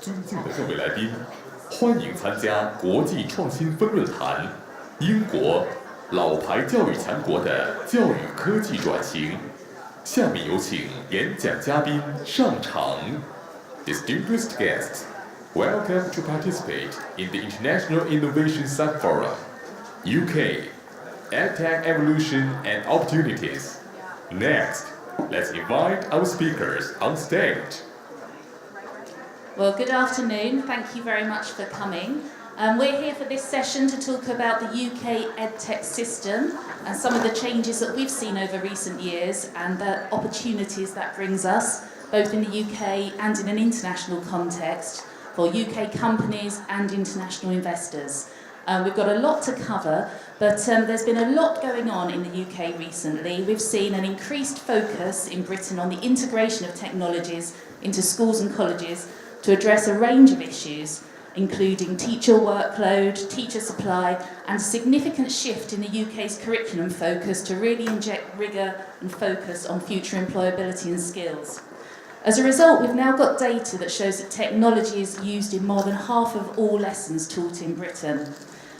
尊敬的各位来宾，欢迎参加国际创新分论坛。英国，老牌教育强国的教育科技转型。下面有请演讲嘉宾上场。Distinguished guests, welcome to participate in the International Innovation Sub-Forum, UK, EdTech Evolution and Opportunities. Next, let's invite our speakers on stage. Well, good afternoon. Thank you very much for coming. We're here for this session to talk about the UK EdTech system and some of the changes that we've seen over recent years and the opportunities that brings us, both in the UK and in an international context, for UK companies and international investors. We've got a lot to cover, but there's been a lot going on in the UK recently. We've seen an increased focus in Britain on the integration of technologies into schools and colleges to address a range of issues, including teacher workload, teacher supply, and a significant shift in the UK's curriculum focus to really inject rigour and focus on future employability and skills. As a result, we've now got data that shows that technology is used in more than half of all lessons taught in Britain.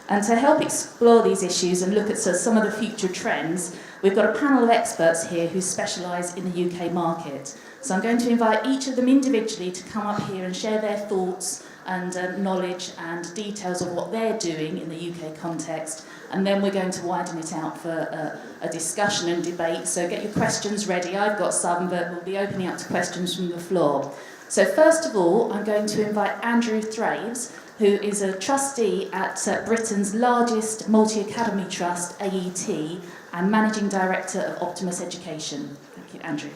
And to help explore these issues and look at some of the future trends, we've got a panel of experts here who specialise in the UK market. So I'm going to invite each of them individually to come up here and share their thoughts and knowledge and details of what they're doing in the UK context. And then we're going to widen it out for a discussion and debate. So get your questions ready. I've got some, but we'll be opening up to questions from the floor. So first of all, I'm going to invite Andrew Thraves, who is a trustee at Britain's largest multi-academy trust, AET, and Managing Director of Optimus Education. Thank you, Andrew.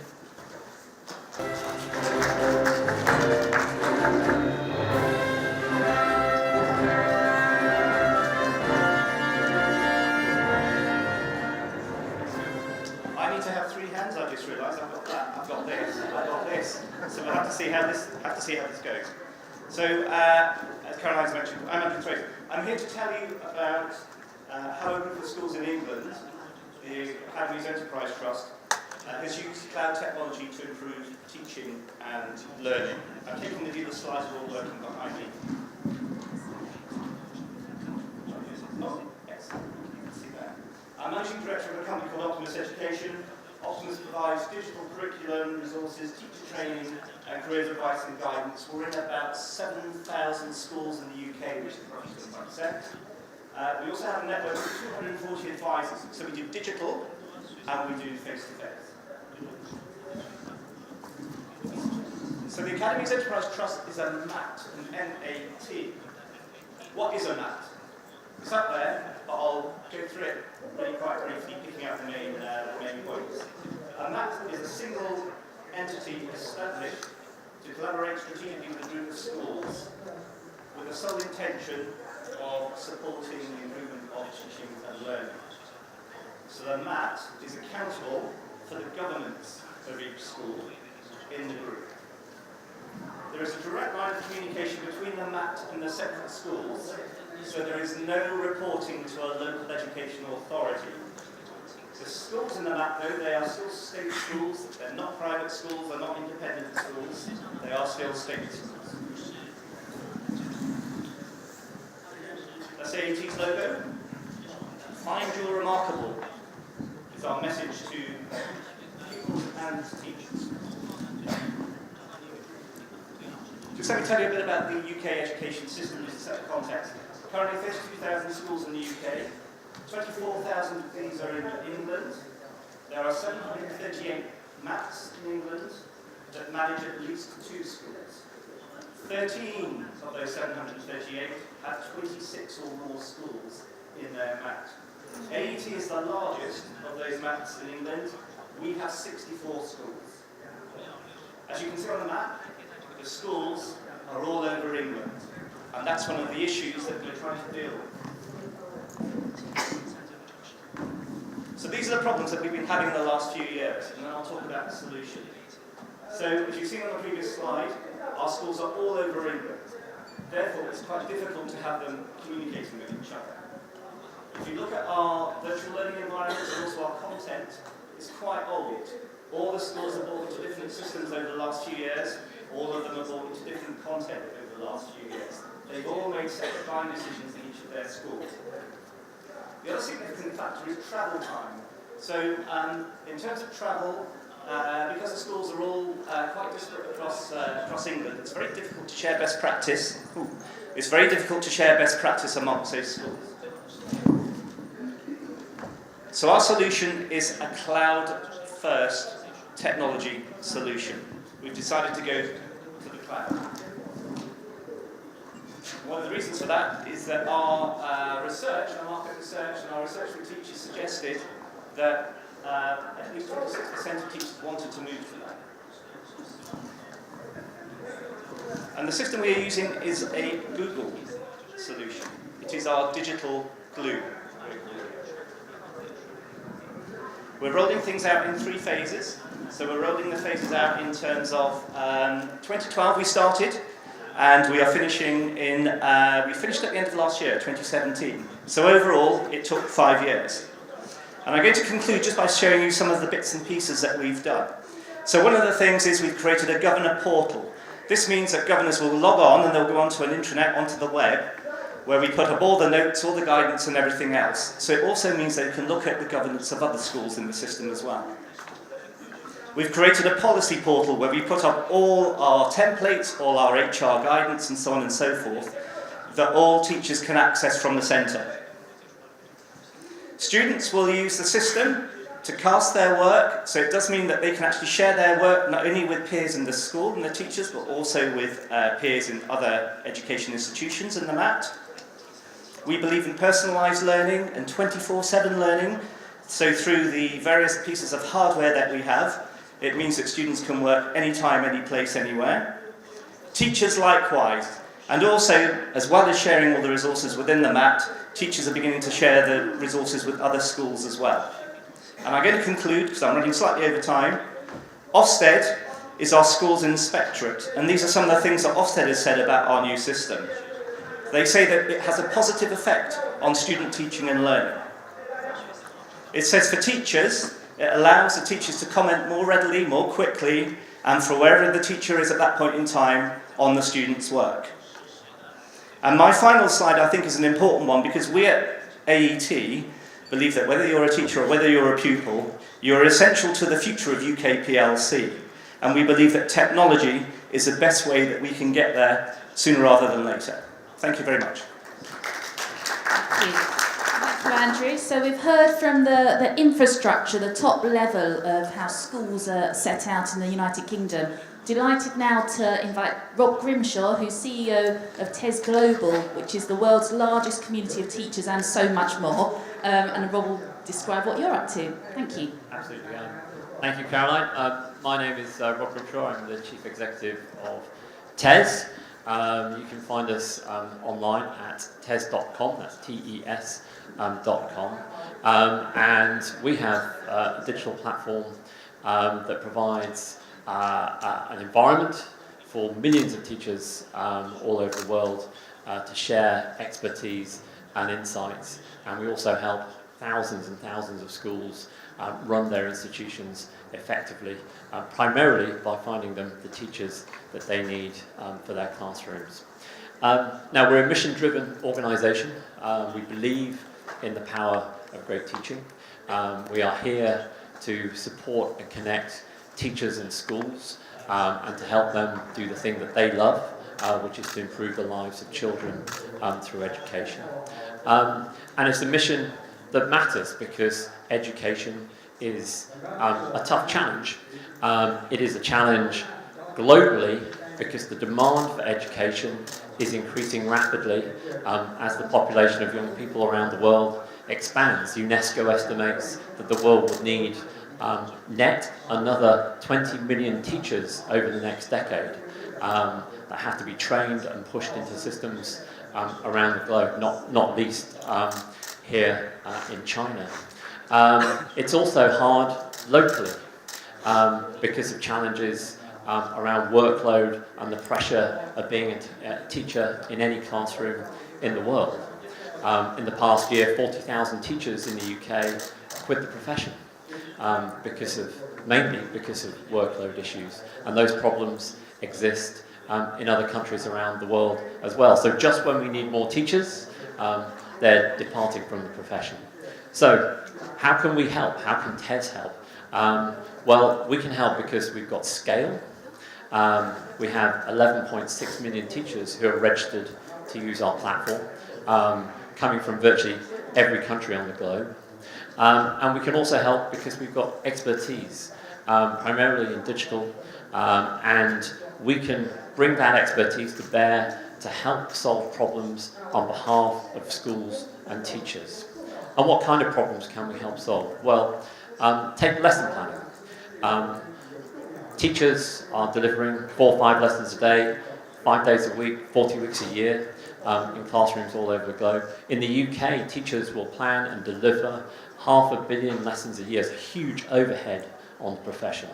I need to have three hands. I just realised I've got that. I've got this. I've got this. So we'll have to see how this goes. So, as Caroline's mentioned, I'm Andrew Thraves. I'm here to tell you about how Open for Schools in England, the Academy's Enterprise Trust, has used cloud technology to improve teaching and learning. I'm taking the view the slides are all working behind me. Oh, yes, you can see that. I'm Managing Director of a company called Optimus Education. Optimus provides digital curriculum, resources, teacher training, and careers advice and guidance. We're in about 7,000 schools in the UK, which is roughly 25%. We also have a network of 240 advisors. So we do digital and we do face-to-face. So the Academy's Enterprise Trust is a MAT, an M-A-T. What is a MAT? It's up there, but I'll go through it really quite briefly, picking out the main points. A MAT is a single entity established to collaborate strategically with a group of schools with the sole intention of supporting the improvement of teaching and learning. So the MAT is accountable for the governance of each school in the group. There is a direct line of communication between the MAT and the separate schools, so there is no reporting to a local educational authority. The schools in the MAT, though, they are still state schools. They're not private schools, they're not independent schools, they are still state schools. That's AET's logo. Find your remarkable is our message to pupils and teachers. Just let me tell you a bit about the UK education system as a set of context. Currently 32,000 schools in the UK, 24,000 of these are in England. There are 738 MATs in England that manage at least 2 schools. 13 of those 738 have 26 or more schools in their MAT. AET is the largest of those MATs in England. We have 64 schools. As you can see on the map, the schools are all over England, and that's one of the issues that we're trying to deal with. So these are the problems that we've been having in the last few years, and then I'll talk about the solution. So, as you've seen on the previous slide, our schools are all over England. Therefore, it's quite difficult to have them communicating with each other. If you look at our virtual learning environments and also our content, it's quite old. All the schools have bought into different systems over the last few years. All of them have bought into different content over the the last few years. They've all made separate buying decisions in each of their schools. The other significant factor is travel time. So in terms of travel, because the schools are all quite disparate across England, it's very difficult to share best practice. It's very difficult to share best practice amongst those schools. So our solution is a cloud-first technology solution. We've decided to go to the cloud. One of the reasons for that is that our research, our market research, and our research with teachers suggested that at least 26% of teachers wanted to move to that. And the system we are using is a Google solution. It is our digital glue. We're rolling things out in 3 phases. So we're rolling the phases out in terms of 2012 we started, and we are finishing in, we finished at the end of last year, 2017. So overall, it took 5 years. And I'm going to conclude just by showing you some of the bits and pieces that we've done. So one of the things is we've created a governor portal. This means that governors will log on and they'll go onto an intranet, onto the web, where we put up all the notes, all the guidance and everything else. So it also means they can look at the governance of other schools in the system as well. We've created a policy portal where we put up all our templates, all our HR guidance and so on and so forth, that all teachers can access from the centre. Students will use the system to cast their work, so it does mean that they can actually share their work not only with peers in the school and the teachers, but also with peers in other education institutions in the MAT. We believe in personalised learning and 24/7 learning, so through the various pieces of hardware that we have, it means that students can work anytime, any place, anywhere. Teachers likewise. And also, as well as sharing all the resources within the MAT, teachers are beginning to share the resources with other schools as well. And I'm going to conclude, because I'm running slightly over time. Ofsted is our school's inspectorate, and these are some of the things that Ofsted has said about our new system. They say that it has a positive effect on student teaching and learning. It says for teachers, it allows the teachers to comment more readily, more quickly, and for wherever the teacher is at that point in time on the student's work. And my final slide, I think, is an important one, because we at AET believe that whether you're a teacher or whether you're a pupil, you're essential to the future of UK PLC. And we believe that technology is the best way that we can get there sooner rather than later. Thank you very much. Thank you. Thank you, Andrew. So we've heard from the infrastructure, the top level of how schools are set out in the United Kingdom. Delighted now to invite Rob Grimshaw, who's CEO of TES Global, which is the world's largest community of teachers and so much more. And Rob will describe what you're up to. Thank you. Absolutely. Thank you, Caroline. My name is Rob Grimshaw. I'm the Chief Executive of TES. You can find us online at tes.com, that's TES.com. And we have a digital platform that provides an environment for millions of teachers all over the world to share expertise and insights. And we also help thousands and thousands of schools run their institutions effectively, primarily by finding them the teachers that they need for their classrooms. Now, we're a mission-driven organisation. We believe in the power of great teaching. We are here to support and connect teachers and schools and to help them do the thing that they love, which is to improve the lives of children through education. And it's a mission that matters because education is a tough challenge. It is a challenge globally because the demand for education is increasing rapidly as the population of young people around the world expands. UNESCO estimates that the world would need net another 20 million teachers over the next decade that have to be trained and pushed into systems around the globe, not least here in China. It's also hard locally because of challenges around workload and the pressure of being a teacher in any classroom in the world. In the past year, 40,000 teachers in the UK quit the profession mainly because of workload issues. And those problems exist in other countries around the world as well. So just when we need more teachers, they're departing from the profession. So how can we help? How can TES help? Well, we can help because we've got scale. We have 11.6 million teachers who are registered to use our platform, coming from virtually every country on the globe. And we can also help because we've got expertise, primarily in digital, and we can bring that expertise to bear to help solve problems on behalf of schools and teachers. And what kind of problems can we help solve? Well, take lesson planning. Teachers are delivering 4 or 5 lessons a day, 5 days a week, 40 weeks a year, in classrooms all over the globe. In the UK, teachers will plan and deliver 500 million lessons a year. It's a huge overhead on the profession.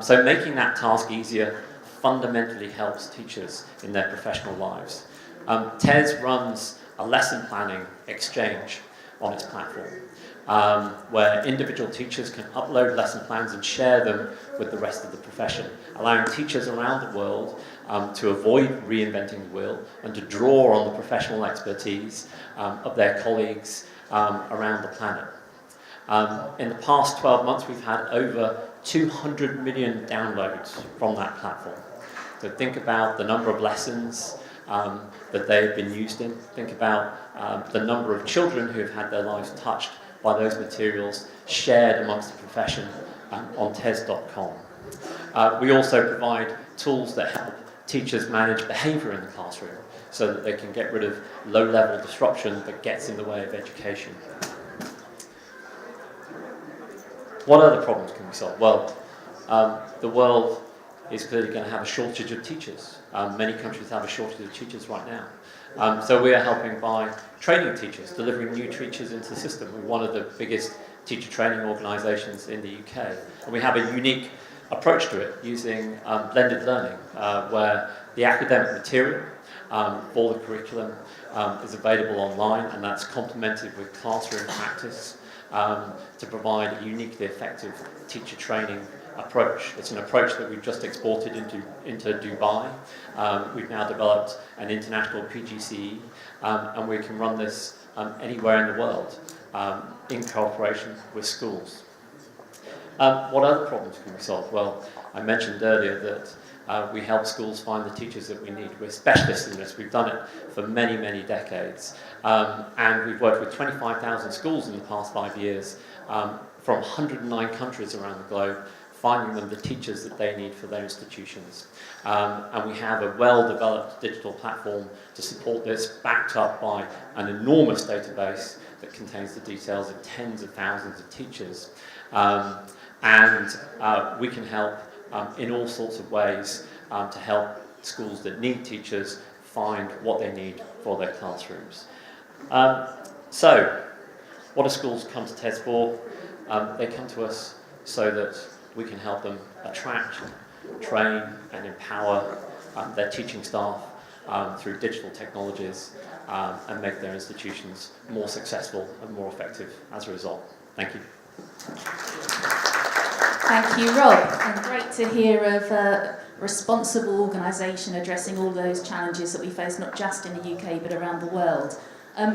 So making that task easier fundamentally helps teachers in their professional lives. TES runs a lesson planning exchange on its platform, where individual teachers can upload lesson plans and share them with the rest of the profession, allowing teachers around the world to avoid reinventing the wheel and to draw on the professional expertise of their colleagues around the planet. In the past 12 months, we've had over 200 million downloads from that platform. So think about the number of lessons that they've been used in. Think about the number of children who have had their lives touched by those materials shared amongst the profession on TES.com. We also provide tools that help teachers manage behaviour in the classroom so that they can get rid of low-level disruption that gets in the way of education. What other problems can we solve? Well, the world is clearly going to have a shortage of teachers. Many countries have a shortage of teachers right now. So we are helping by training teachers, delivering new teachers into the system. We're one of the biggest teacher training organisations in the UK. And we have a unique approach to it using blended learning, where the academic material for the curriculum is available online, and that's complemented with classroom practice to provide a uniquely effective teacher training approach. It's an approach that we've just exported into Dubai. We've now developed an international PGCE, and we can run this anywhere in the world in cooperation with schools. What other problems can we solve? Well, I mentioned earlier that we help schools find the teachers that we need. We're specialists in this. We've done it for many, many decades. And we've worked with 25,000 schools in the past 5 years from 109 countries around the globe, finding them the teachers that they need for their institutions. And we have a well-developed digital platform to support this, backed up by an enormous database that contains the details of tens of thousands of teachers. And we can help in all sorts of ways to help schools that need teachers find what they need for their classrooms. So, what do schools come to TES for? They come to us so that we can help them attract, train and empower their teaching staff through digital technologies and make their institutions more successful and more effective as a result. Thank you. Thank you, Rob. And great to hear of a responsible organisation addressing all those challenges that we face, not just in the UK, but around the world.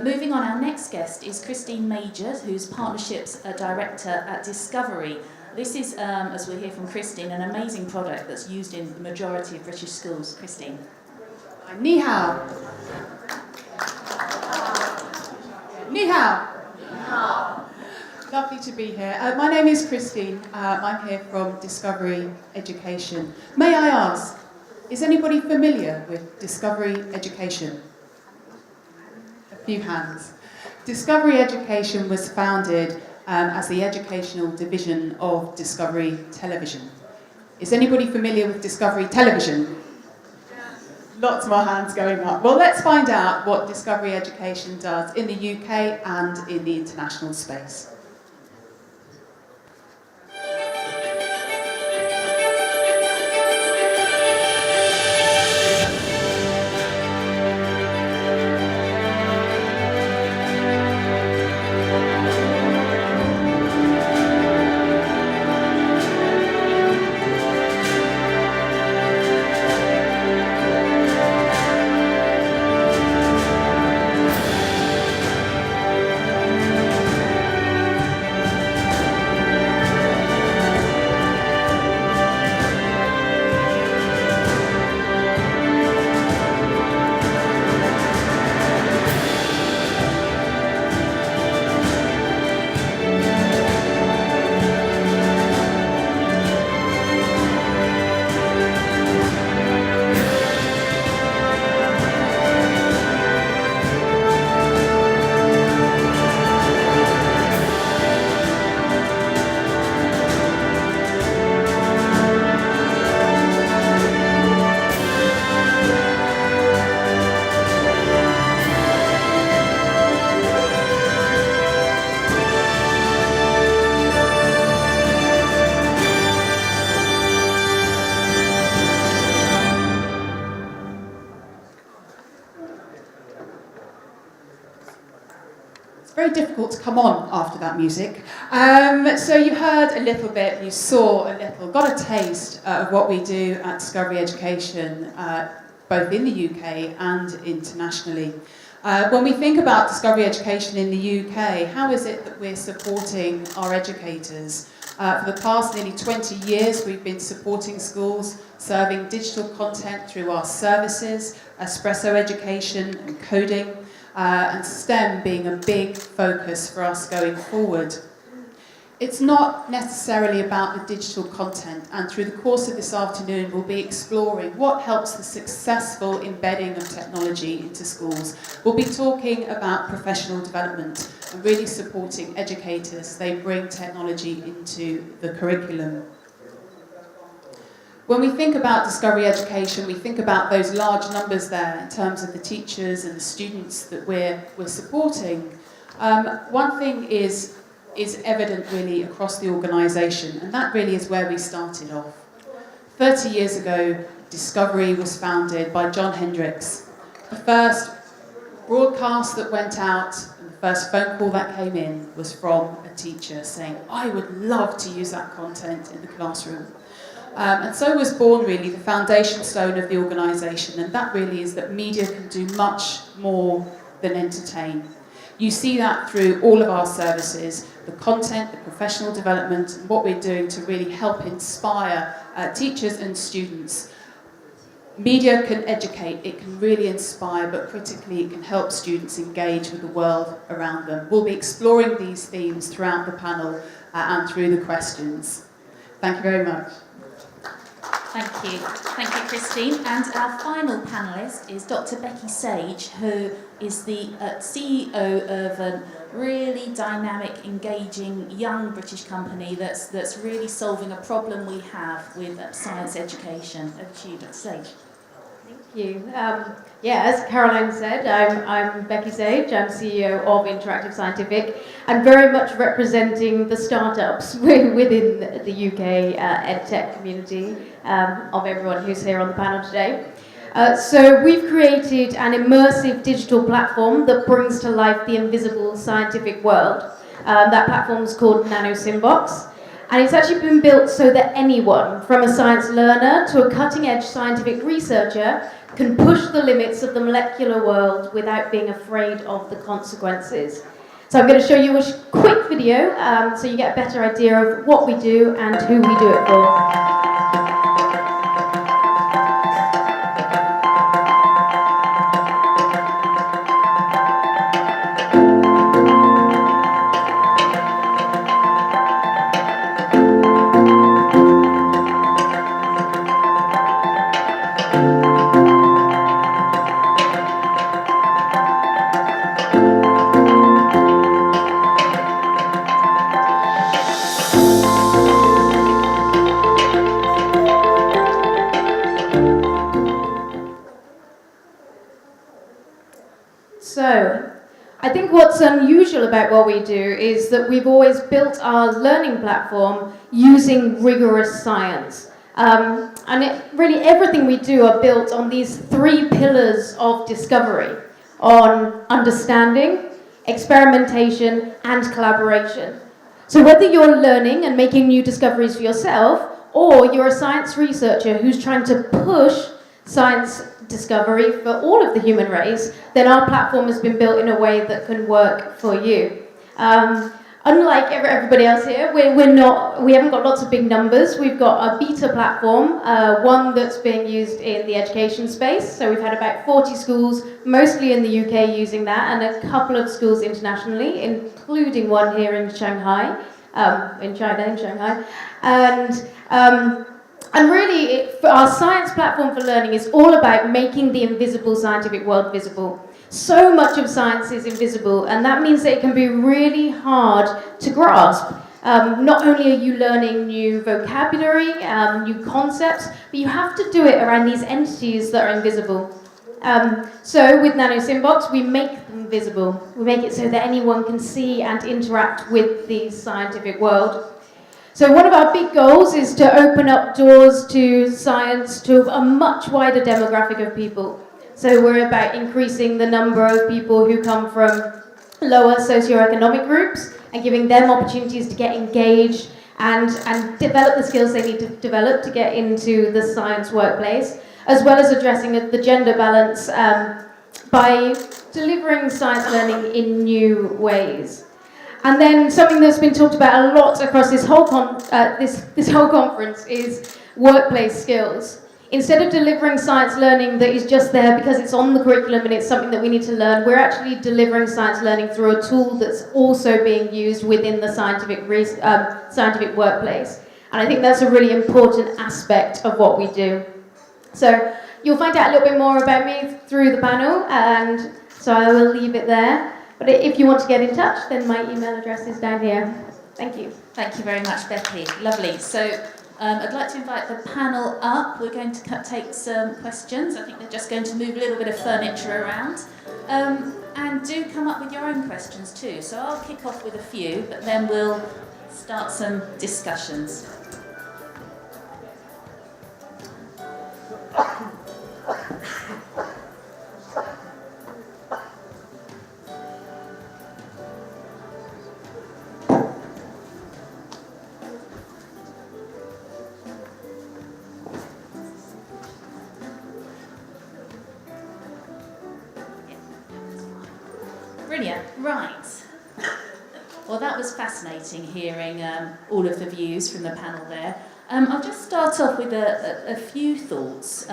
Moving on, our next guest is Christine Major, who's Partnerships Director at Discovery. This is, as we'll hear from Christine, an amazing product that's used in the majority of British schools. Christine. Ni hao. Ni hao. Lovely to be here. My name is Christine. I'm here from Discovery Education. May I ask, is anybody familiar with Discovery Education? A few hands. Discovery Education was founded as the educational division of Discovery Television. Is anybody familiar with Discovery Television? Lots more hands going up. Well, let's find out what Discovery Education does in the UK and in the international space. very difficult to come on after that music. So you heard a little bit, you saw a little, got a taste of what we do at Discovery Education, both in the UK and internationally. When we think about Discovery Education in the UK, how is it that we're supporting our educators? For the past nearly 20 years, we've been supporting schools, serving digital content through our services, espresso education and coding, and STEM being a big focus for us going forward. It's not necessarily about the digital content, and through the course of this afternoon we'll be exploring what helps the successful embedding of technology into schools. We'll be talking about professional development and really supporting educators as they bring technology into the curriculum. When we think about Discovery Education, we think about those large numbers there in terms of the teachers and the students that we're supporting. One thing is evident really across the organisation, and that really is where we started off. 30 years ago, Discovery was founded by John Hendricks. The first broadcast that went out and the first phone call that came in was from a teacher saying, "I would love to use that content in the classroom." And so was born really the foundation stone of the organisation, and that really is that media can do much more than entertain. You see that through all of our services, the content, the professional development, and what we're doing to really help inspire teachers and students. Media can educate, it can really inspire, but critically it can help students engage with the world around them. We'll be exploring these themes throughout the panel and through the questions. Thank you very much. Thank you. Thank you, Christine. And our final panellist is Dr. Becky Sage, who is the CEO of a really dynamic, engaging, young British company that's really solving a problem we have with science education. Over to you, Dr. Sage. Thank you. As Caroline said, I'm Becky Sage. I'm CEO of Interactive Scientific and very much representing the startups within the UK EdTech community of everyone who's here on the panel today. So we've created an immersive digital platform that brings to life the invisible scientific world. That platform is called NanoSymbox. And it's actually been built so that anyone, from a science learner to a cutting-edge scientific researcher, can push the limits of the molecular world without being afraid of the consequences. So I'm going to show you a quick video so you get a better idea of what we do and who we do it for. So, I think what's unusual about what we do is that we've always built our learning platform using rigorous science. Really everything we do are built on these three pillars of discovery, on understanding, experimentation, and collaboration. So whether you're learning and making new discoveries for yourself, or you're a science researcher who's trying to push science discovery for all of the human race, then our platform has been built in a way that can work for you. Unlike everybody else here, we haven't got lots of big numbers. We've got a beta platform, one that's being used in the education space. So we've had about 40 schools, mostly in the UK, using that, and a couple of schools internationally, including one here in Shanghai, in Shanghai. And really, our science platform for learning is all about making the invisible scientific world visible. So much of science is invisible, and that means that it can be really hard to grasp. Not only are you learning new vocabulary, new concepts, but you have to do it around these entities that are invisible. So with NanoSymbox, we make them visible. We make it so that anyone can see and interact with the scientific world. So one of our big goals is to open up doors to science to a much wider demographic of people. So we're about increasing the number of people who come from lower socioeconomic groups and giving them opportunities to get engaged and develop the skills they need to develop to get into the science workplace, as well as addressing the gender balance by delivering science learning in new ways. And then something that's been talked about a lot across this whole this whole conference is workplace skills. Instead of delivering science learning that is just there because it's on the curriculum and it's something that we need to learn, we're actually delivering science learning through a tool that's also being used within the scientific workplace. And I think that's a really important aspect of what we do. So you'll find out a little bit more about me through the panel, and so I will leave it there. But if you want to get in touch, then my email address is down here. Thank you. Thank you very much, Becky. Lovely. So I'd like to invite the panel up. We're going to take some questions. I think they're just going to move a little bit of furniture around. And do come up with your own questions too. So I'll kick off with a few, but then we'll start some discussions. Brilliant. Right. Well, that was fascinating hearing all of the views from the panel there. I'll just start off with a few thoughts.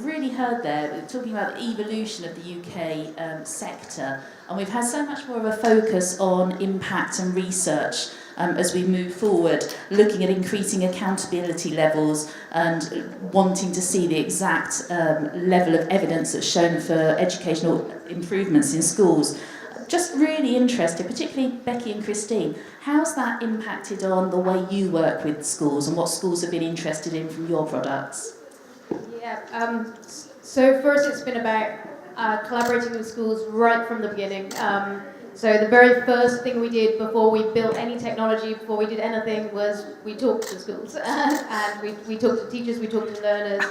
Really heard there, talking about the evolution of the UK sector, and we've had so much more of a focus on impact and research as we move forward, looking at increasing accountability levels and wanting to see the exact level of evidence that's shown for educational improvements in schools. Just really interested, particularly Becky and Christine, how's that impacted on the way you work with schools and what schools have been interested in from your products? Yeah, so first it's been about collaborating with schools right from the beginning. So the very first thing we did before we built any technology, before we did anything, was we talked to schools. And we talked to teachers, we talked to learners,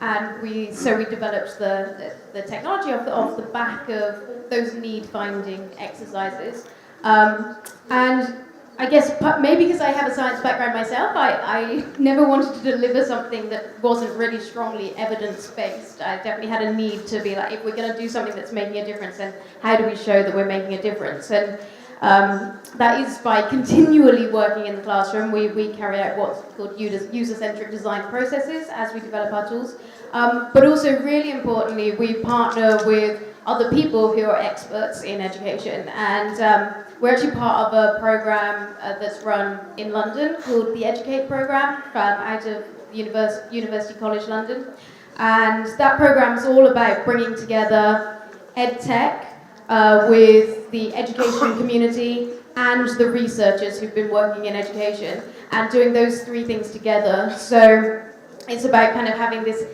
and we developed the technology off the back of those need-finding exercises. And I guess maybe because I have a science background myself, I never wanted to deliver something that wasn't really strongly evidence-based. I definitely had a need to be like, if we're going to do something that's making a difference, then how do we show that we're making a difference? And that is by continually working in the classroom. We carry out what's called user-centric design processes as we develop our tools. But also, really importantly, we partner with other people who are experts in education. And we're actually part of a program that's run in London called the EdTech program out of University College London. And that program is all about bringing together EdTech with the education community and the researchers who've been working in education and doing those three things together. So it's about kind of having this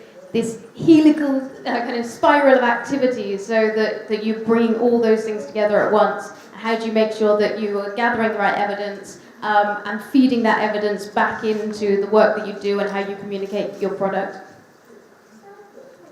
helical kind of spiral of activities so that you bring all those things together at once. How do you make sure that you are gathering the right evidence and feeding that evidence back into the work that you do and how you communicate your product?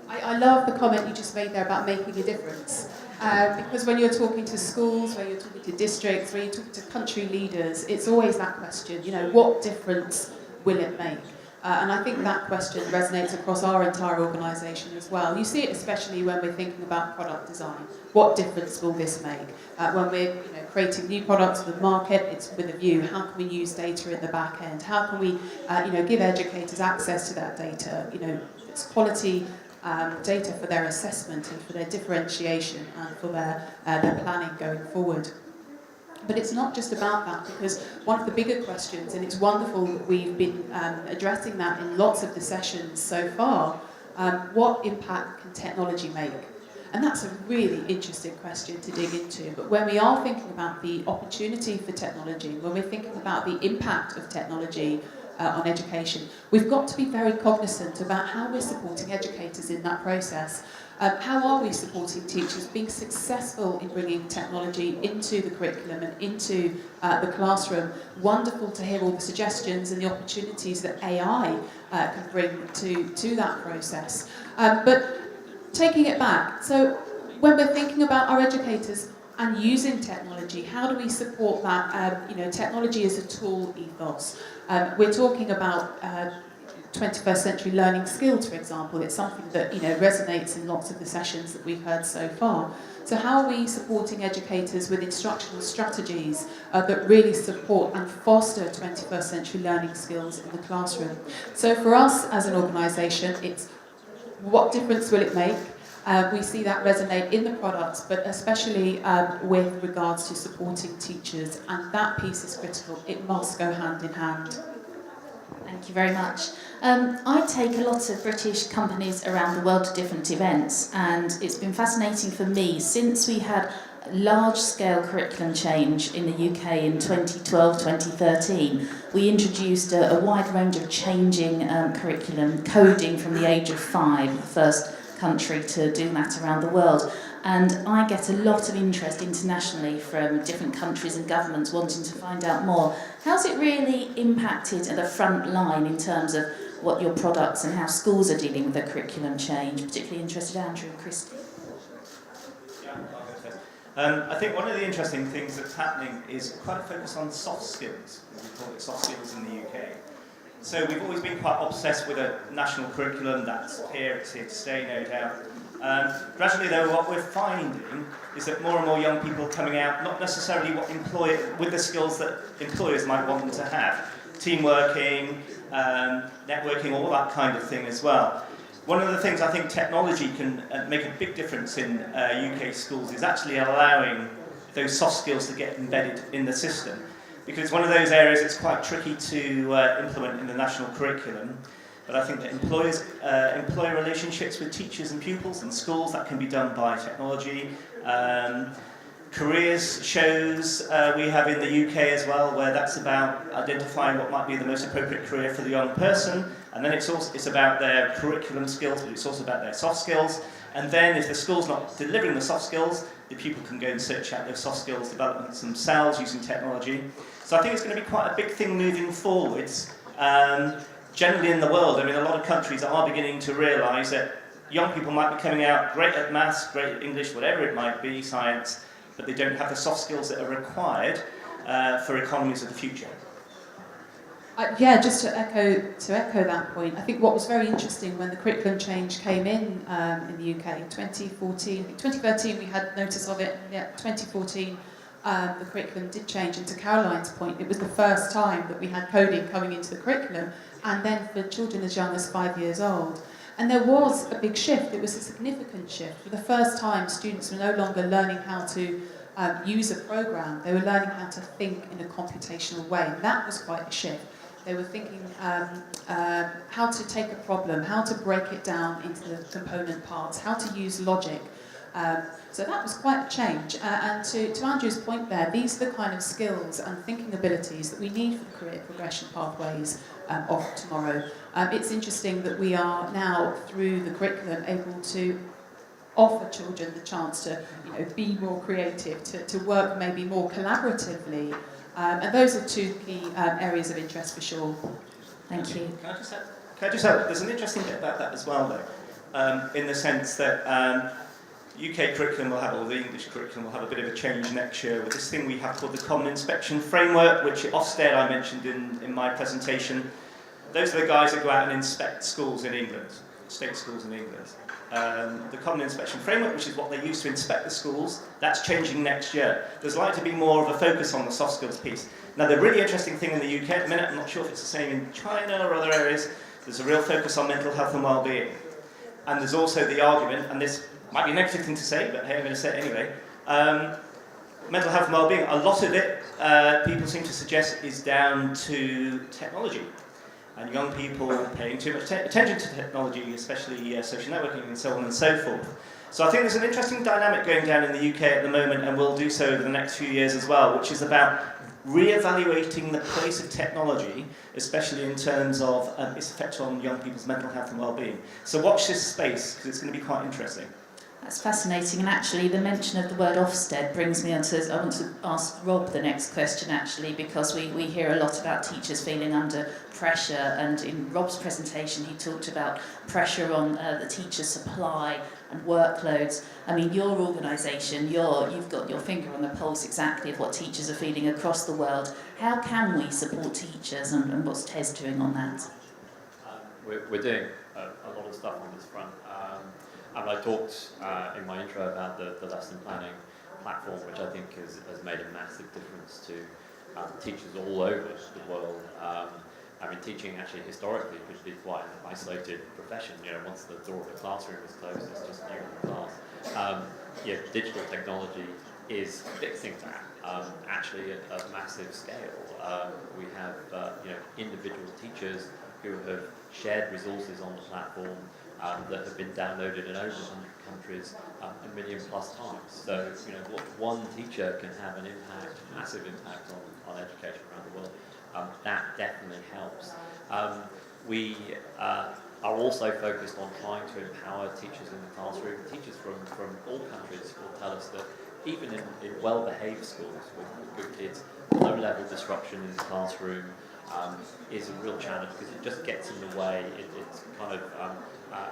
I love the comment you just made there about making a difference. Because when you're talking to schools, when you're talking to districts, when you're talking to country leaders, it's always that question, what difference will it make? And I think that question resonates across our entire organisation as well. You see it especially when we're thinking about product design. What difference will this make? When we're creating new products for the market, it's with a view, how can we use data in the back end? How can we give educators access to that data? It's quality data for their assessment and for their differentiation and for their planning going forward. But it's not just about that, because one of the bigger questions, and it's wonderful that we've been addressing that in lots of the sessions so far, what impact can technology make? And that's a really interesting question to dig into. But when we are thinking about the opportunity for technology, when we're thinking about the impact of technology on education, we've got to be very cognizant about how we're supporting educators in that process. How are we supporting teachers being successful in bringing technology into the curriculum and into the classroom? Wonderful to hear all the suggestions and the opportunities that AI can bring to that process. But taking it back, so when we're thinking about our educators, and using technology. How do we support that? Technology is a tool ethos. We're talking about 21st century learning skills, for example. It's something that resonates in lots of the sessions that we've heard so far. So how are we supporting educators with instructional strategies that really support and foster 21st century learning skills in the classroom? So for us as an organisation, it's what difference will it make? We see that resonate in the products, but especially with regards to supporting teachers, and that piece is critical. It must go hand in hand. Thank you very much. I take a lot of British companies around the world to different events, and it's been fascinating for me since we had large-scale curriculum change in the UK in 2012, 2013. We introduced a wide range of changing curriculum, coding from the age of 5, the first country to do that around the world. And I get a lot of interest internationally from different countries and governments wanting to find out more. How's it really impacted at the front line in terms of what your products and how schools are dealing with the curriculum change? Particularly interested, Andrew and Christy. Yeah, I'll go first. I think one of the interesting things that's happening is quite a focus on soft skills. We call it soft skills in the UK. So we've always been quite obsessed with a national curriculum that's here, it's here to stay, no doubt. Gradually though, what we're finding is that more and more young people are coming out, not necessarily with the skills that employers might want them to have. Teamworking, networking, all that kind of thing as well. One of the things I think technology can make a big difference in UK schools is actually allowing those soft skills to get embedded in the system. Because it's one of those areas that's quite tricky to implement in the national curriculum. But I think that employer relationships with teachers and pupils and schools, that can be done by technology. Careers shows we have in the UK as well, where that's about identifying what might be the most appropriate career for the young person. And then it's about their curriculum skills, but it's also about their soft skills. And then if the school's not delivering the soft skills, the pupil can go and search out those soft skills developments themselves using technology. So I think it's going to be quite a big thing moving forwards. Generally in the world, I mean, a lot of countries are beginning to realise that young people might be coming out great at maths, great at English, whatever it might be, science, but they don't have the soft skills that are required for economies of the future. Just to echo that point, I think what was very interesting when the curriculum change came in the UK in 2014, 2013 we had notice of it, 2014 the curriculum did change, and to Caroline's point, it was the first time that we had coding coming into the curriculum, and then for children as young as 5 years old. And there was a big shift, it was a significant shift. For the first time, students were no longer learning how to use a program, they were learning how to think in a computational way, and that was quite a shift. They were thinking how to take a problem, how to break it down into the component parts, how to use logic. So that was quite a change. And to Andrew's point there, these are the kind of skills and thinking abilities that we need for the career progression pathways of tomorrow. It's interesting that we are now, through the curriculum, able to offer children the chance to be more creative, to work maybe more collaboratively. And those are two key areas of interest for sure. Thank you. Can I just add, there's an interesting bit about that as well though, in the sense that UK curriculum will have, or the English curriculum will have a bit of a change next year with this thing we have called the Common Inspection Framework, which at Ofsted I mentioned in my presentation. Those are the guys that go out and inspect schools in England, state schools in England. The Common Inspection Framework, which is what they use to inspect the schools, that's changing next year. There's likely to be more of a focus on the soft skills piece. Now, the really interesting thing in the UK at the minute, I'm not sure if it's the same in China or other areas, there's a real focus on mental health and well-being. And there's also the argument, and this might be a negative thing to say, but hey, I'm going to say it anyway. Mental health and well-being, a lot of it, people seem to suggest, is down to technology. And young people paying too much attention to technology, especially social networking and so on and so forth. So I think there's an interesting dynamic going down in the UK at the moment, and will do so over the next few years as well, which is about re-evaluating the place of technology, especially in terms of its effect on young people's mental health and well-being. So watch this space, because it's going to be quite interesting. That's fascinating, and actually the mention of the word Ofsted brings me on to, I want to ask Rob the next question actually, because we hear a lot about teachers feeling under pressure, and in Rob's presentation he talked about pressure on the teacher supply and workloads. I mean, your organisation, you've got your finger on the pulse exactly of what teachers are feeling across the world. How can we support teachers, and what's TES doing on that? We're doing a lot of stuff on this front. And I talked in my intro about the lesson planning platform, which I think has made a massive difference to teachers all over the world. I mean, teaching actually historically could be quite an isolated profession. You know, once the door of the classroom is closed, it's just you in the class. Digital technology is fixing that actually at a massive scale. We have individual teachers who have shared resources on the platform that have been downloaded in over 100 countries a million plus times. So, you know, what one teacher can have an impact, massive impact on education around the world. That definitely helps. We are also focused on trying to empower teachers in the classroom. Teachers from all countries will tell us that even in well-behaved schools with good kids, low-level disruption in the classroom is a real challenge because it just gets in the way. It's kind of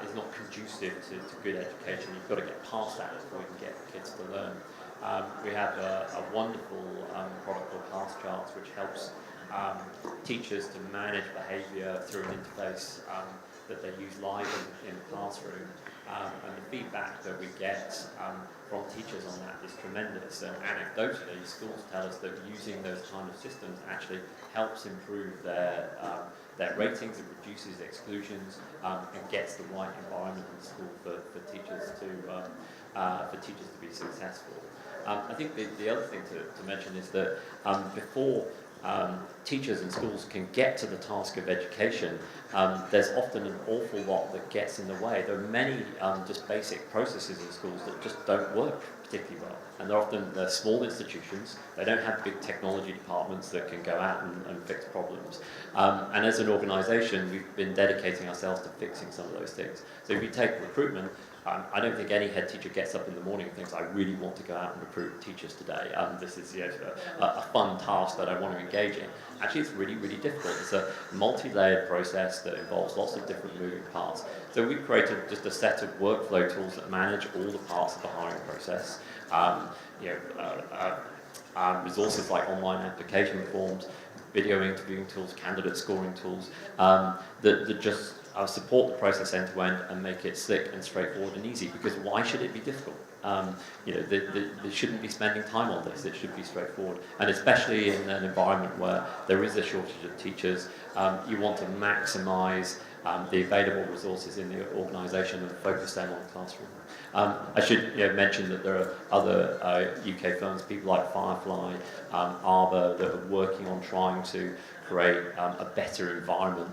is not conducive to good education. You've got to get past that before you can get kids to learn. We have a wonderful product called Class Charts, which helps teachers to manage behaviour through an interface that they use live in the classroom. And the feedback that we get from teachers on that is tremendous. And anecdotally, schools tell us that using those kind of systems actually helps improve their ratings, it reduces exclusions, and gets the right environment in school for teachers to be successful. I think the other thing to mention is that before teachers and schools can get to the task of education, there's often an awful lot that gets in the way. There are many just basic processes in schools that just don't work particularly well. And they're small institutions, they don't have big technology departments that can go out and fix problems. And as an organisation, we've been dedicating ourselves to fixing some of those things. So if you take recruitment, I don't think any head teacher gets up in the morning and thinks, I really want to go out and recruit teachers today. This is a fun task that I want to engage in. Actually, it's really, really difficult. It's a multi-layered process that involves lots of different moving parts. So we've created just a set of workflow tools that manage all the parts of the hiring process. Resources like online application forms, video interviewing tools, candidate scoring tools, that just support the process end to end and make it slick and straightforward and easy. Because why should it be difficult? They shouldn't be spending time on this. It should be straightforward. And especially in an environment where there is a shortage of teachers, you want to maximise the available resources in the organisation and focus them on the classroom. I should mention that there are other UK firms, people like Firefly, Arbor, that are working on trying to create a better environment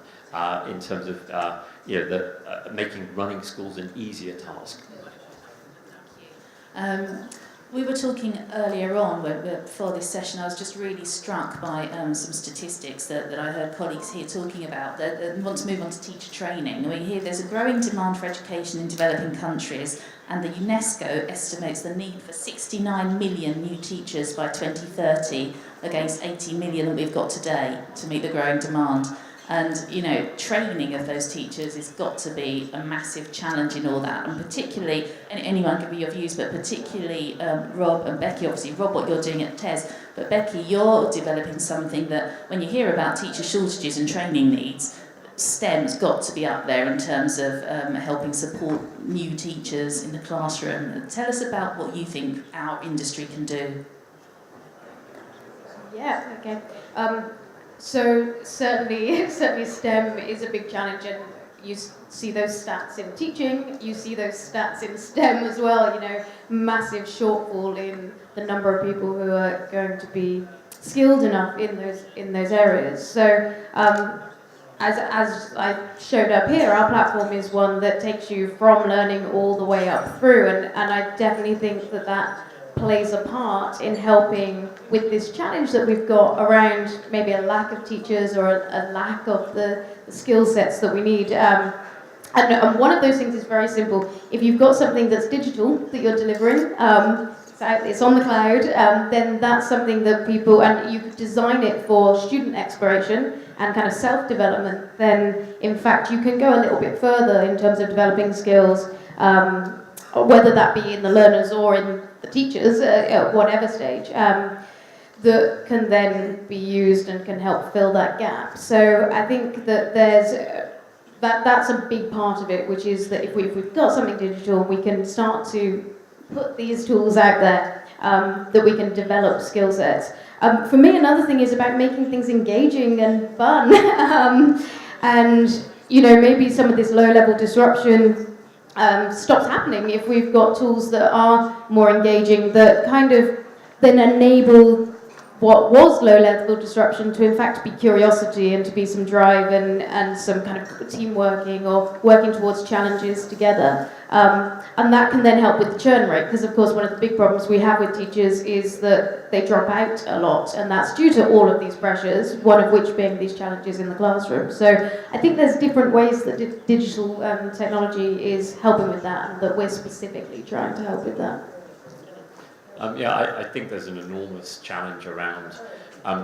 in terms of making running schools an easier task. We were talking earlier on, before this session, I was just really struck by some statistics that I heard colleagues here talking about that want to move on to teacher training. We hear there's a growing demand for education in developing countries, and the UNESCO estimates the need for 69 million new teachers by 2030 against 80 million that we've got today to meet the growing demand. And, training of those teachers has got to be a massive challenge in all that. And particularly, and anyone can be your views, but particularly Rob and Becky, obviously, Rob, what you're doing at TES, but Becky, you're developing something that when you hear about teacher shortages and training needs, STEM's got to be up there in terms of helping support new teachers in the classroom. Tell us about what you think our industry can do. Yeah, okay. So certainly STEM is a big challenge, and you see those stats in teaching, you see those stats in STEM as well, massive shortfall in the number of people who are going to be skilled enough in those areas. So as I showed up here, our platform is one that takes you from learning all the way up through, and I definitely think that plays a part in helping with this challenge that we've got around maybe a lack of teachers or a lack of the skill sets that we need. And one of those things is very simple. If you've got something that's digital that you're delivering, it's on the cloud, then that's something that people, and you design it for student exploration and kind of self-development, then in fact you can go a little bit further in terms of developing skills whether that be in the learners or in the teachers at whatever stage, that can then be used and can help fill that gap. So I think that that's a big part of it, which is that if we've got something digital, we can start to put these tools out there, that we can develop skill sets. For me, another thing is about making things engaging and fun. And, maybe some of this low-level disruption stops happening if we've got tools that are more engaging, that kind of then enable what was low-level disruption to in fact be curiosity and to be some drive and some kind of team working or working towards challenges together. And that can then help with the churn rate, because of course one of the big problems we have with teachers is that they drop out a lot, and that's due to all of these pressures, one of which being these challenges in the classroom. So I think there's different ways that digital technology is helping with that, and that we're specifically trying to help with that. I think there's an enormous challenge around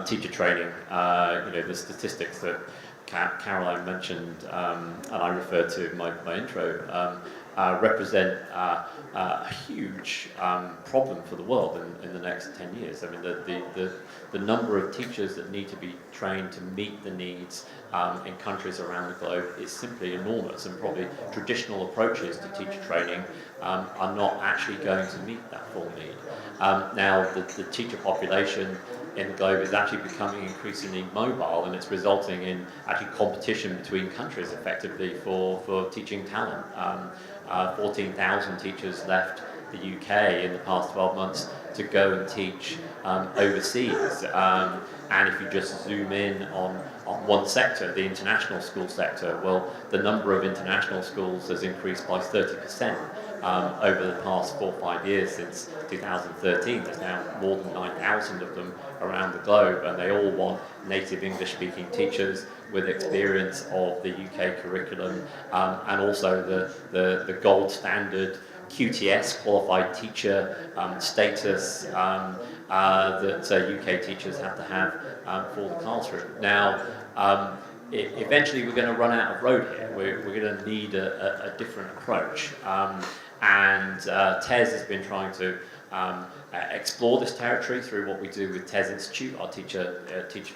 teacher training. The statistics that Caroline mentioned, and I referred to in my intro, represent a huge problem for the world in the next 10 years. I mean, the number of teachers that need to be trained to meet the needs in countries around the globe is simply enormous, and probably traditional approaches to teacher training are not actually going to meet that full need. Now, the teacher population in the globe is actually becoming increasingly mobile, and it's resulting in actually competition between countries effectively for teaching talent. 14,000 teachers left the UK in the past 12 months to go and teach overseas. And if you just zoom in on one sector, the international school sector, well, the number of international schools has increased by 30%. Over the past 4 or 5 years since 2013. There's now more than 9,000 of them around the globe, and they all want native English-speaking teachers with experience of the UK curriculum, and also the gold standard QTS, qualified teacher status, that UK teachers have to have for the classroom. Now, eventually we're going to run out of road here. We're going to need a different approach. And TES has been trying to explore this territory through what we do with TES Institute, our teacher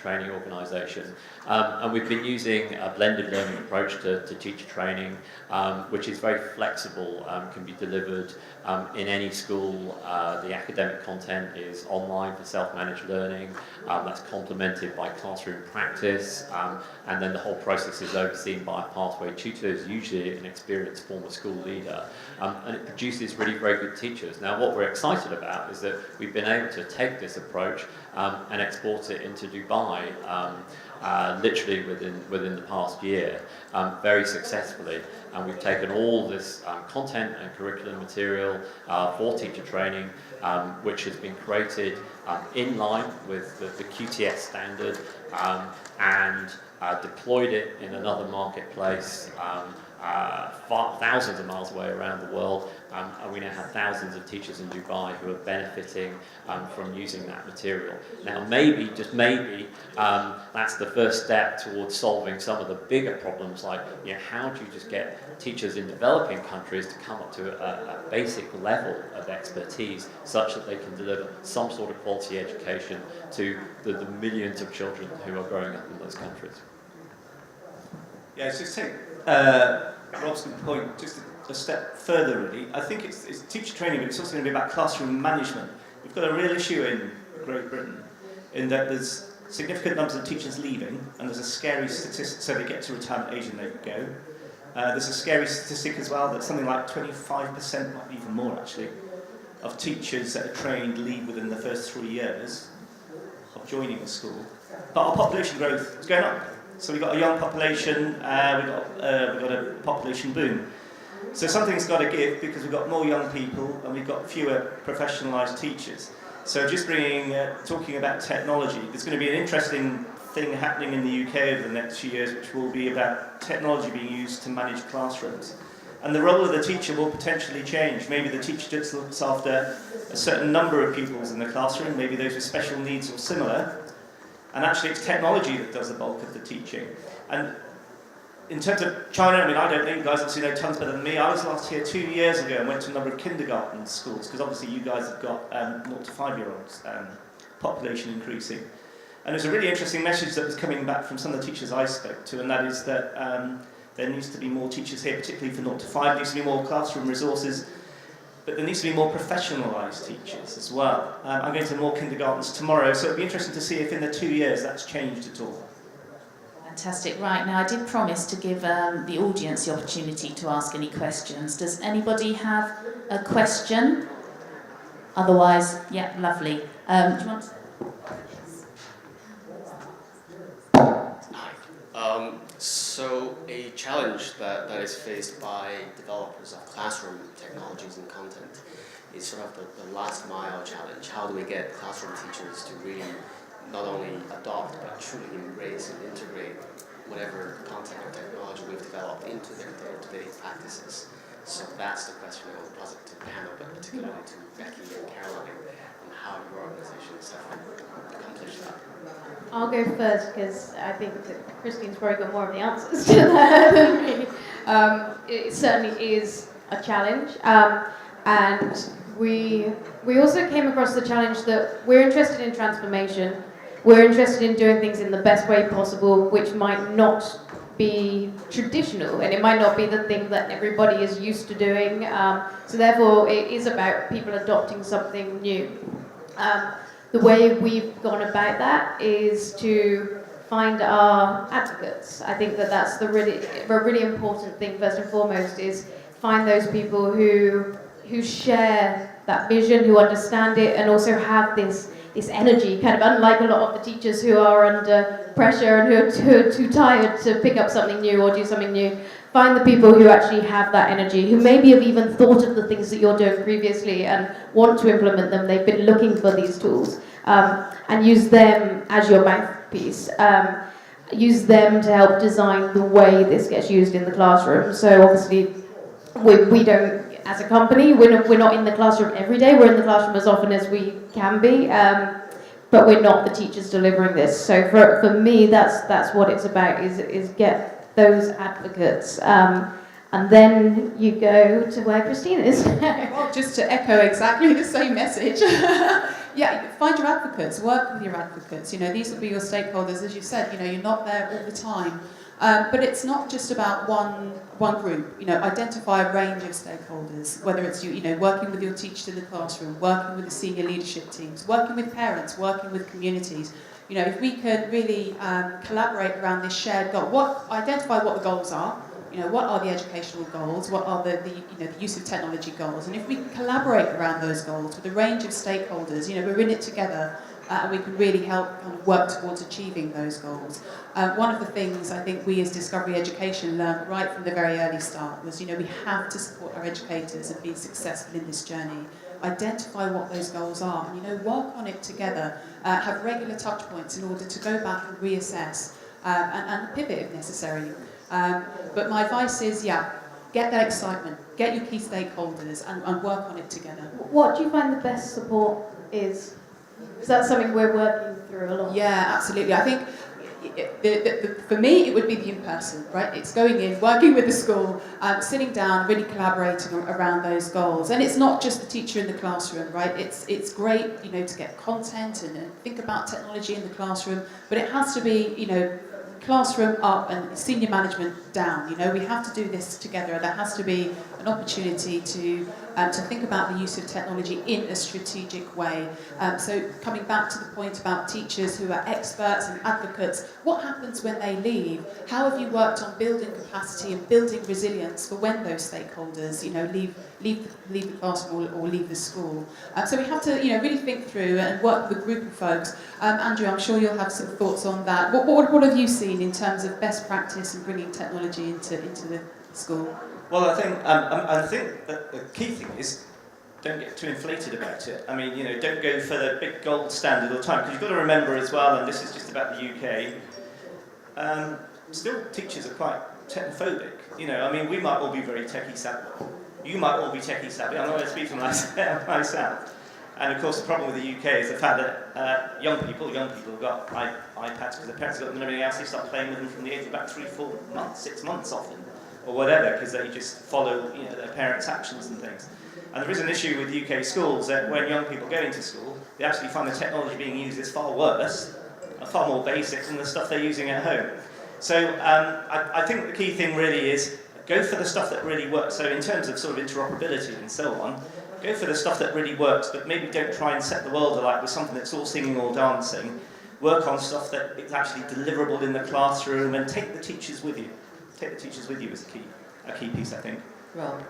training organisation. And we've been using a blended learning approach to teacher training, which is very flexible, can be delivered in any school. The academic content is online for self-managed learning. That's complemented by classroom practice, and then the whole process is overseen by a pathway tutor, who's usually an experienced former school leader. And it produces really very good teachers. Now, what we're excited about is that we've been able to take this approach and export it into Dubai, literally within the past year, very successfully. And we've taken all this content and curriculum material for teacher training, which has been created in line with the QTS standard, and deployed it in another marketplace thousands of miles away around the world, and we now have thousands of teachers in Dubai who are benefiting from using that material. Now, maybe, just maybe, that's the first step towards solving some of the bigger problems, like, how do you just get teachers in developing countries to come up to a basic level of expertise such that they can deliver some sort of quality education to the millions of children who are growing up in those countries. Yeah, it's just take Rob's good point just a step further, really. I think it's teacher training, but it's also going to be about classroom management. We've got a real issue in Great Britain in that there's significant numbers of teachers leaving, and there's a scary statistic, so they get to retirement age and they go. There's a scary statistic as well that something like 25%, might be even more actually, of teachers that are trained leave within the first 3 years of joining the school. But our population growth is going up. So we've got a young population, we've got a population boom. So something's got to give, because we've got more young people and we've got fewer professionalised teachers. So just talking about technology, there's going to be an interesting thing happening in the UK over the next few years, which will be about technology being used to manage classrooms. And the role of the teacher will potentially change. Maybe the teacher just looks after a certain number of pupils in the classroom, maybe those with special needs or similar. And actually it's technology that does the bulk of the teaching. And in terms of China, I mean, I don't know, you guys obviously know tons better than me. I was last here 2 years ago and went to a number of kindergarten schools, because obviously you guys have got 0 to 5-year-olds, population increasing. And there's a really interesting message that was coming back from some of the teachers I spoke to, and that is that there needs to be more teachers here, particularly for 0 to 5, there needs to be more classroom resources, but there needs to be more professionalised teachers as well. I'm going to more kindergartens tomorrow, so it'll be interesting to see if in the 2 years that's changed at all. Fantastic. Right, now I did promise to give the audience the opportunity to ask any questions. Does anybody have a question? Otherwise, yeah, lovely. Do you want to... So a challenge that is faced by developers of classroom technologies and content is sort of the last mile challenge. How do we get classroom teachers to really not only adopt but truly embrace and integrate whatever content or technology we've developed into their day-to-day practices? So that's the question I will posit to the panel, but particularly to Becky and Caroline, on how your organizations have accomplished that. I'll go first because I think that Christine's probably got more of the answers to that than me. It certainly is a challenge, and we also came across the challenge that we're interested in transformation. We're interested in doing things in the best way possible, which might not be traditional, and it might not be the thing that everybody is used to doing. So therefore, it is about people adopting something new. The way we've gone about that is to find our advocates. I think that that's a really important thing. First and foremost, is find those people who share that vision, who understand it, and also have this energy. Kind of unlike a lot of the teachers who are under pressure and who are too tired to pick up something new or do something new. Find the people who actually have that energy, who maybe have even thought of the things that you're doing previously and want to implement them. They've been looking for these tools, and use them as your mouthpiece. Use them to help design the way this gets used in the classroom. So obviously, we don't, as a company, we're not in the classroom every day. We're in the classroom as often as we can be, but we're not the teachers delivering this. So for me, that's what it's about, is get those advocates, and then you go to where Christine is. Well, just to echo exactly the same message. Yeah, find your advocates, work with your advocates. You know, these will be your stakeholders. As you said, you know, you're not there all the time. But it's not just about one group. You know, identify a range of stakeholders, whether it's you know, working with your teachers in the classroom, working with the senior leadership teams, working with parents, working with communities. You know, if we could really collaborate around this shared goal, identify what the goals are. You know, what are the educational goals? What are the use of technology goals? And if we can collaborate around those goals with a range of stakeholders, you know, we're in it together, and we can really help kind of work towards achieving those goals. One of the things I think we as Discovery Education learned right from the very early start was, you know, we have to support our educators in being successful in this journey. Identify what those goals are, and, you know, work on it together. Have regular touch points in order to go back and reassess and pivot if necessary. But my advice is, yeah, get that excitement, get your key stakeholders, and work on it together. What do you find the best support is? Is that something we're working through a lot? Yeah, absolutely. I think for me, it would be the in-person, right? It's going in, working with the school, sitting down, really collaborating around those goals. And it's not just the teacher in the classroom, right? It's great, you know, to get content and think about technology in the classroom, but it has to be, you know, classroom up and senior management down. You know, we have to do this together. There has to be an opportunity to think about the use of technology in a strategic way. So coming back to the point about teachers who are experts and advocates, what happens when they leave? How have you worked on building capacity and building resilience for when those stakeholders, you know, leave the classroom or leave the school? So we have to, you know, really think through and work with a group of folks. Andrew, I'm sure you'll have some thoughts on that. What have you seen in terms of best practice and bringing technology into the school? Well, I think that the key thing is don't get too inflated about it. I mean, you know, don't go for the big gold standard all the time, because you've got to remember as well, and this is just about the UK, still teachers are quite technophobic. You know, I mean, we might all be very techie savvy. You might all be techie savvy. I'm not going to speak for myself. And of course, the problem with the UK is the fact that young people have got iPads because their parents have got them and everything else. They start playing with them from the age of about 3, 4 months, 6 months often, or whatever, because they just follow their parents' actions and things. And there is an issue with UK schools that when young people go into school, they actually find the technology being used is far worse, and far more basic than the stuff they're using at home. So I think the key thing really is go for the stuff that really works. So in terms of sort of interoperability and so on, go for the stuff that really works, but maybe don't try and set the world alight with something that's all singing or dancing. Work on stuff that is actually deliverable in the classroom, and take the teachers with you. Take the teachers with you is a key piece, I think. Rob.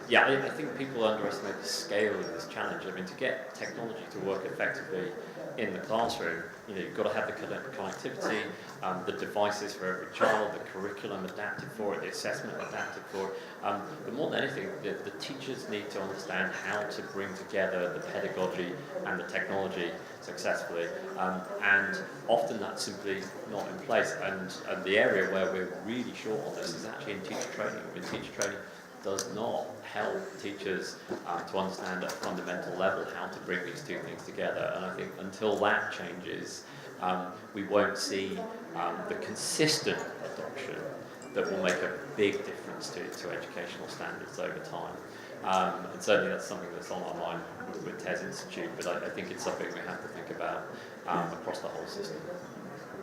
Yeah, I think people underestimate the scale of this challenge. I mean, to get technology to work effectively in the classroom, you've got to have the connectivity, the devices for every child, the curriculum adapted for it, the assessment adapted for it. But more than anything, the teachers need to understand how to bring together the pedagogy and the technology successfully. And often that's simply not in place. And the area where we're really short on this is actually in teacher training. I mean, teacher training does not help teachers to understand at a fundamental level how to bring these two things together. And I think until that changes, we won't see the consistent adoption that will make a big difference to educational standards over time. And certainly that's something that's on our mind with TES Institute, but I think it's something we have to think about across the whole system.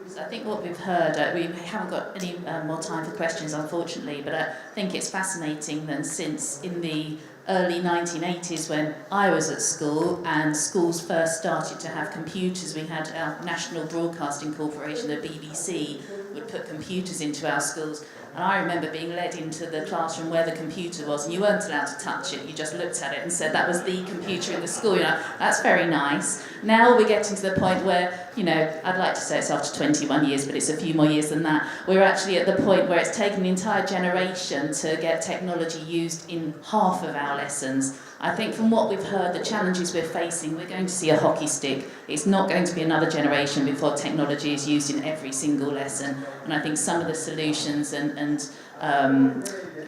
So I think what we've heard, we haven't got any more time for questions, unfortunately, but I think it's fascinating that since in the early 1980s when I was at school and schools first started to have computers, we had our National Broadcasting Corporation, the BBC, would put computers into our schools. And I remember being led into the classroom where the computer was, and you weren't allowed to touch it, you just looked at it and said that was the computer in the school. That's very nice. Now we're getting to the point where, I'd like to say it's after 21 years, but it's a few more years than that. We're actually at the point where it's taken an entire generation to get technology used in half of our lessons. I think from what we've heard, the challenges we're facing, we're going to see a hockey stick. It's not going to be another generation before technology is used in every single lesson. And I think some of the solutions and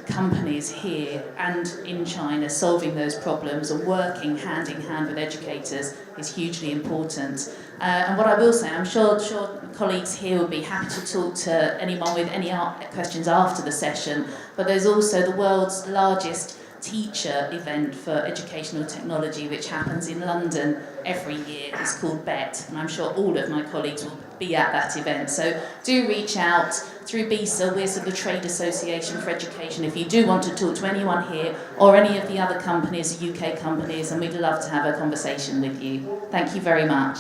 companies here and in China solving those problems and working hand in hand with educators is hugely important. And what I will say, I'm sure colleagues here will be happy to talk to anyone with any questions after the session, but there's also the world's largest teacher event for educational technology, which happens in London every year. It's called BET, and I'm sure all of my colleagues will be at that event. So do reach out through BISA, we're sort of the Trade Association for Education, if you do want to talk to anyone here or any of the other companies, UK companies, and we'd love to have a conversation with you. Thank you very much.